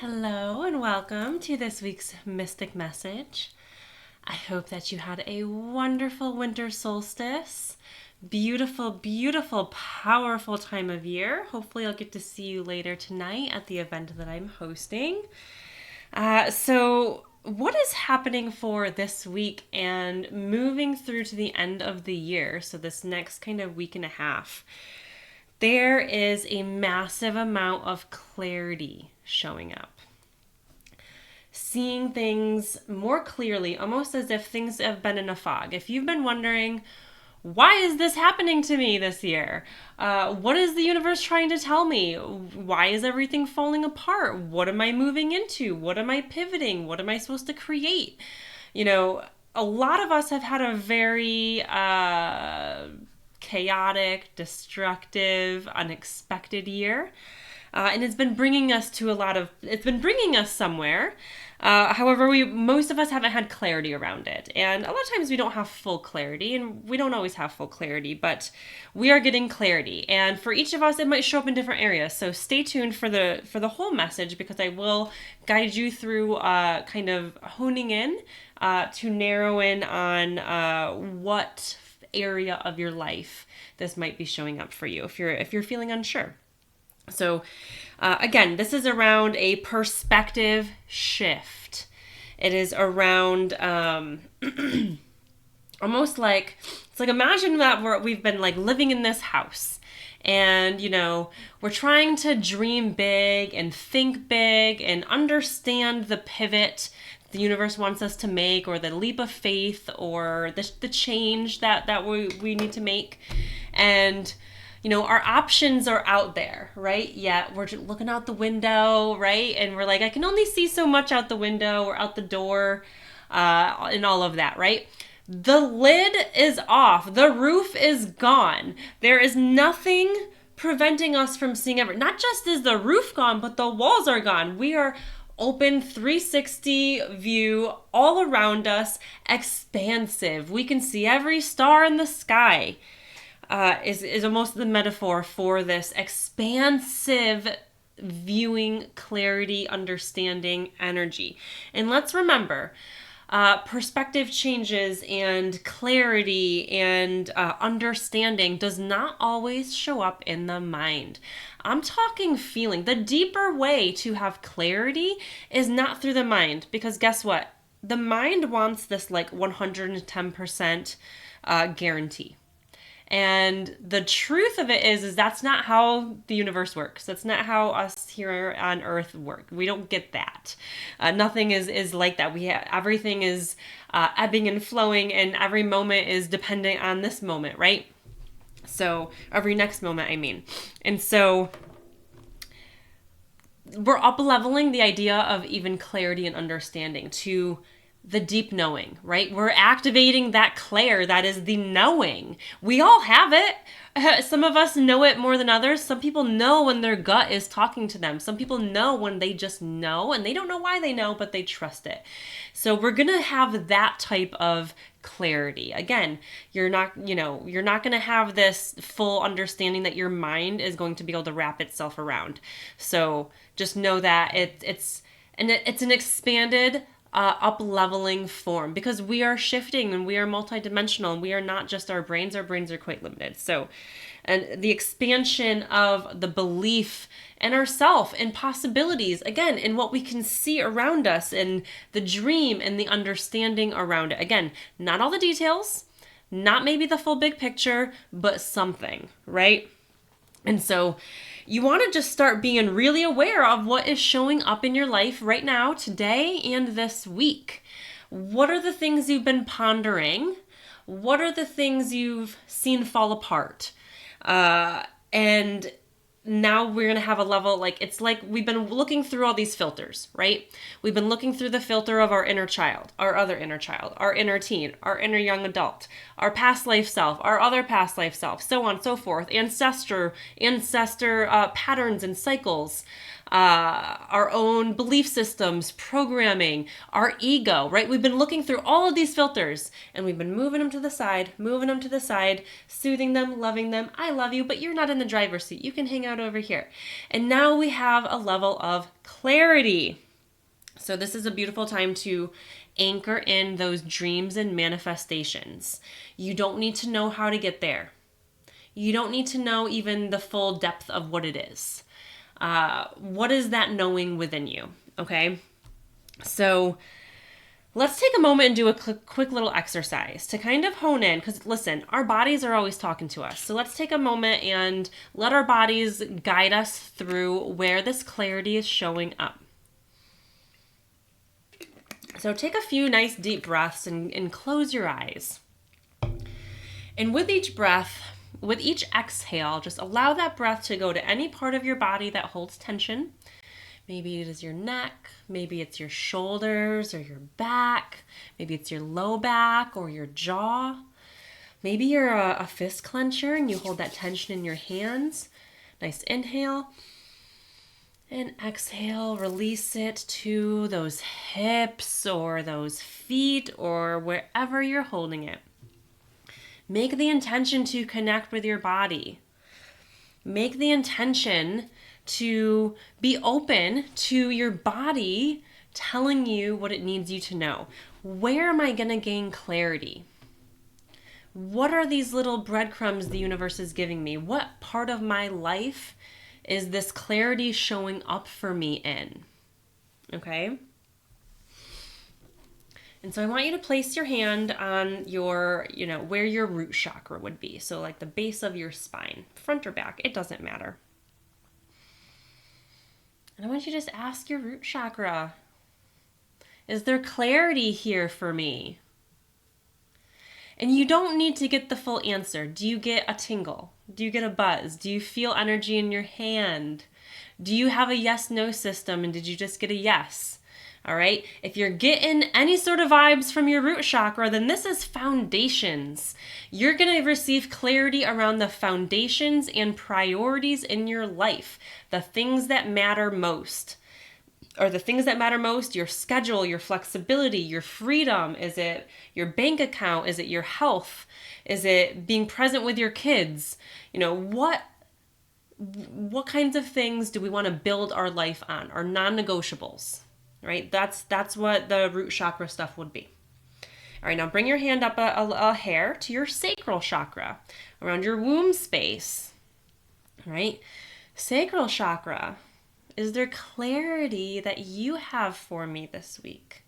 Hello and welcome to this week's Mystic Message. I hope that you had a wonderful winter solstice. Beautiful, beautiful, powerful time of year. Hopefully I'll get to see you later tonight at the event that I'm hosting. What is happening for this week and moving through to the end of the year? So this next kind of week and a half. There is a massive amount of clarity showing up. Seeing things more clearly, almost as if things have been in a fog. If you've been wondering, why is this happening to me this year? What is the universe trying to tell me? Why is everything falling apart? What am I moving into? What am I pivoting? What am I supposed to create? A lot of us have had a very chaotic, destructive, unexpected year. And it's been bringing us somewhere. However, most of us haven't had clarity around it. And a lot of times we don't have full clarity, and we don't always have full clarity, but we are getting clarity. And for each of us, it might show up in different areas. So stay tuned for the whole message, because I will guide you through kind of honing in to narrow in on what area of your life this might be showing up for you if you're feeling unsure. So again, this is around a perspective shift. It is around almost like, it's like, imagine that we've been like living in this house, and we're trying to dream big and think big and understand the pivot the universe wants us to make, or the leap of faith, or the change that we need to make. And our options are out there, right? Yet we're just looking out the window, right? And we're like, I can only see so much out the window or out the door, and all of that, right? The lid is off. The roof is gone. There is nothing preventing us from seeing everything. Not just is the roof gone, but the walls are gone. We are open 360 view all around us, expansive. We can see every star in the sky. Is almost the metaphor for this expansive viewing, clarity, understanding, energy. And let's remember, perspective changes and clarity and understanding does not always show up in the mind. I'm talking feeling. The deeper way to have clarity is not through the mind, because guess what? The mind wants this like 110% guarantee. And the truth of it is that's not how the universe works. That's not how us here on Earth work. We don't get that. Nothing is like that. Everything is ebbing and flowing, and every moment is dependent on this moment, right? So every next moment, I mean. And so we're up-leveling the idea of even clarity and understanding to the deep knowing, right? We're activating that clair that is the knowing. We all have it. Some of us know it more than others. Some people know when their gut is talking to them. Some people know when they just know, and they don't know why they know, but they trust it. So we're going to have that type of clarity. Again, you're not going to have this full understanding that your mind is going to be able to wrap itself around. So just know that it's an expanded up-leveling form, because we are shifting and we are multidimensional, and we are not just our brains. Our brains are quite limited. So, and the expansion of the belief in ourself and possibilities, again, in what we can see around us, and the dream and the understanding around it. Again, not all the details, not maybe the full big picture, but something, right? And so you want to just start being really aware of what is showing up in your life right now, today, and this week. What are the things you've been pondering? What are the things you've seen fall apart? And now we're going to have a level, like, it's like we've been looking through all these filters, right? We've been looking through the filter of our inner child, our other inner child, our inner teen, our inner young adult, our past life self, our other past life self, so on and so forth, ancestor patterns and cycles, our own belief systems, programming, our ego, right? We've been looking through all of these filters, and we've been moving them to the side, soothing them, loving them. I love you, but you're not in the driver's seat. You can hang out over here. And now we have a level of clarity. So this is a beautiful time to anchor in those dreams and manifestations. You don't need to know how to get there. You don't need to know even the full depth of what it is. What is that knowing within you? Okay. So let's take a moment and do a quick little exercise to kind of hone in, because listen, our bodies are always talking to us. So let's take a moment and let our bodies guide us through where this clarity is showing up. So take a few nice deep breaths and close your eyes. And with each breath, with each exhale, just allow that breath to go to any part of your body that holds tension. Maybe it is your neck, maybe it's your shoulders or your back, maybe it's your low back or your jaw. Maybe you're a fist clencher and you hold that tension in your hands. Nice inhale. And exhale, release it to those hips or those feet or wherever you're holding it. Make the intention to connect with your body. Make the intention to be open to your body telling you what it needs you to know. Where am I going to gain clarity? What are these little breadcrumbs the universe is giving me? What part of my life is this clarity showing up for me in? Okay? And so I want you to place your hand on your, where your root chakra would be. So like the base of your spine, front or back, it doesn't matter. And I want you to just ask your root chakra, is there clarity here for me? And you don't need to get the full answer. Do you get a tingle? Do you get a buzz? Do you feel energy in your hand? Do you have a yes-no system and did you just get a yes? All right. If you're getting any sort of vibes from your root chakra, then this is foundations. You're going to receive clarity around the foundations and priorities in your life, the things that matter most. Or the things that matter most, your schedule, your flexibility, your freedom. Is it your bank account? Is it your health? Is it being present with your kids? What kinds of things do we want to build our life on? Our non-negotiables, right? That's what the root chakra stuff would be. All right, now bring your hand up a hair to your sacral chakra, around your womb space, all right? Sacral chakra. Is there clarity that you have for me this week?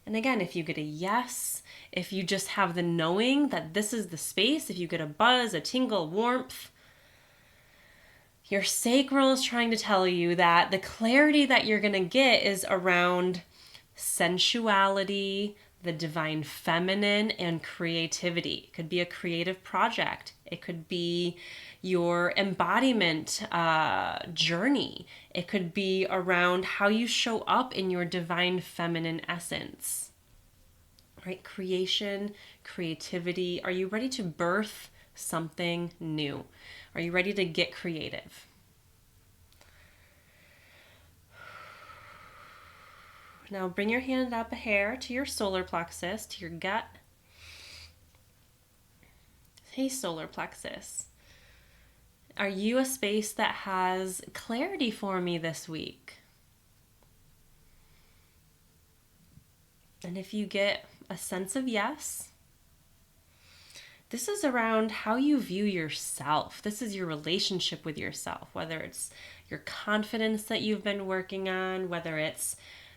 And again, if you get a yes, if you just have the knowing that this is the space, if you get a buzz, a tingle, warmth, your sacral is trying to tell you that the clarity that you're going to get is around sensuality, the divine feminine, and creativity. It could be a creative project. It could be your embodiment journey. It could be around how you show up in your divine feminine essence, right? Creation, creativity. Are you ready to birth something new? Are you ready to get creative? Now bring your hand up a hair to your solar plexus, to your gut. Hey, solar plexus. Are you a space that has clarity for me this week? And if you get a sense of yes, this is around how you view yourself. This is your relationship with yourself, whether it's your confidence that you've been working on, whether it's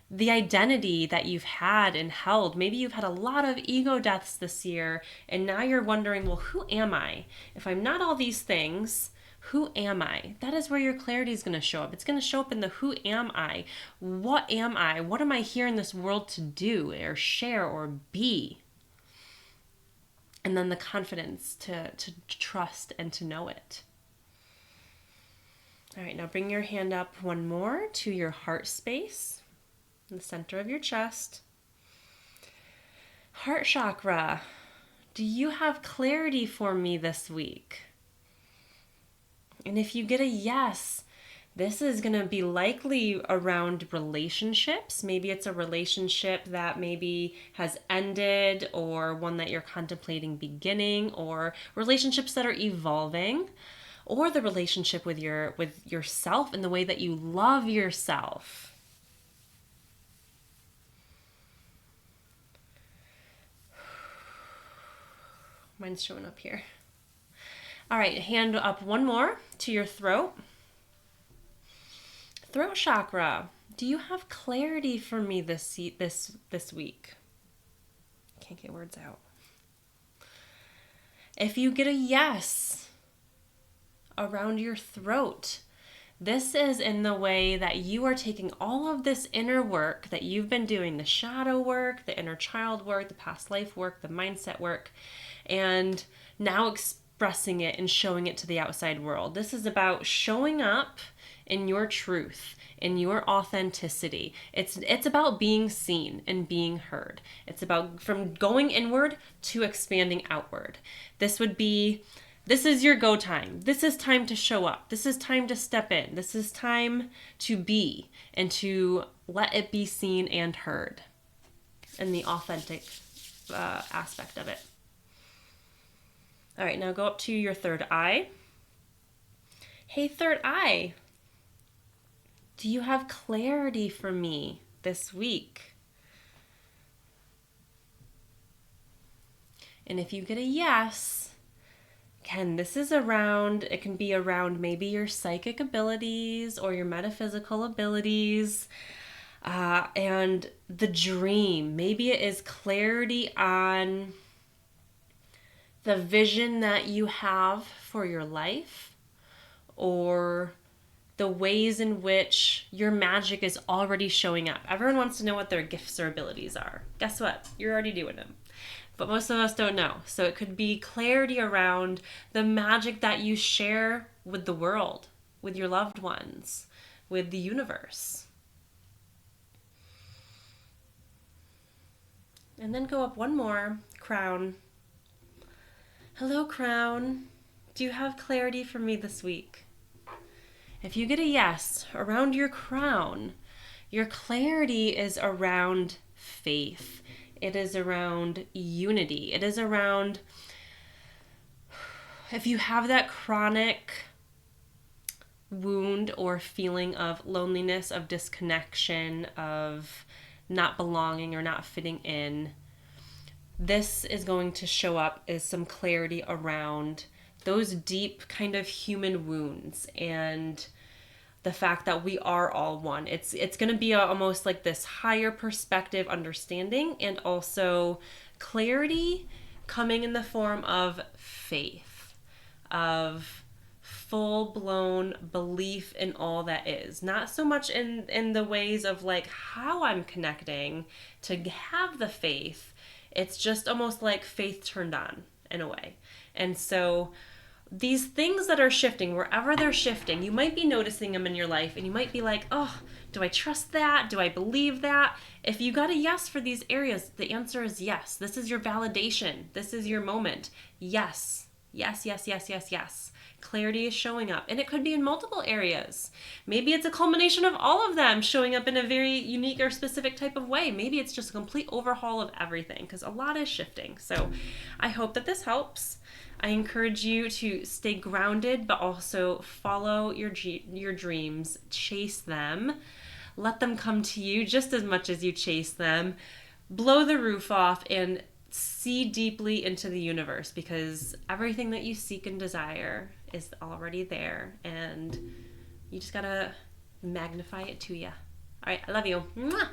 the identity that you've had and held. Maybe you've had a lot of ego deaths this year, and now you're wondering, well, who am I? If I'm not all these things, who am I? That is where your clarity is going to show up. It's going to show up in the who am I? What am I? What am I here in this world to do or share or be? And then the confidence to trust and to know it. All right, now bring your hand up one more to your heart space, in the center of your chest. Heart chakra, do you have clarity for me this week? And if you get a yes, this is going to be likely around relationships. Maybe it's a relationship that maybe has ended, or one that you're contemplating beginning, or relationships that are evolving, or the relationship with yourself and the way that you love yourself. Mine's showing up here. All right, hand up one more to your throat. Throat chakra. Do you have clarity for me this week? Can't get words out. If you get a yes around your throat, this is in the way that you are taking all of this inner work that you've been doing, the shadow work, the inner child work, the past life work, the mindset work, and now expressing it and showing it to the outside world. This is about showing up in your truth, in your authenticity. It's about being seen and being heard. It's about from going inward to expanding outward. This is your go time. This is time to show up. This is time to step in. This is time to be and to let it be seen and heard in the authentic aspect of it. All right, now go up to your third eye. Hey, third eye. Do you have clarity for me this week? And if you get a yes, again, this is around, it can be around maybe your psychic abilities or your metaphysical abilities and the dream. Maybe it is clarity on the vision that you have for your life or the ways in which your magic is already showing up. Everyone wants to know what their gifts or abilities are. Guess what? You're already doing them. But most of us don't know. So it could be clarity around the magic that you share with the world, with your loved ones, with the universe. And then go up one more, crown. Hello, crown. Do you have clarity for me this week? If you get a yes around your crown, your clarity is around faith. It is around unity. It is around, if you have that chronic wound or feeling of loneliness, of disconnection, of not belonging or not fitting in, this is going to show up as some clarity around those deep kind of human wounds and the fact that we are all one. It's going to be almost like this higher perspective understanding and also clarity coming in the form of faith, of full-blown belief in all that is. Not so much in the ways of like how I'm connecting to have the faith. It's just almost like faith turned on in a way. And so these things that are shifting, wherever they're shifting, you might be noticing them in your life and you might be like, oh, do I trust that? Do I believe that? If you got a yes for these areas, the answer is yes. This is your validation. This is your moment. Yes. Yes, yes, yes, yes, yes. Clarity is showing up. And it could be in multiple areas. Maybe it's a culmination of all of them showing up in a very unique or specific type of way. Maybe it's just a complete overhaul of everything because a lot is shifting. So I hope that this helps. I encourage you to stay grounded, but also follow your dreams, chase them, let them come to you just as much as you chase them, blow the roof off, and see deeply into the universe because everything that you seek and desire is already there, and you just gotta magnify it to you. All right, I love you. Mwah!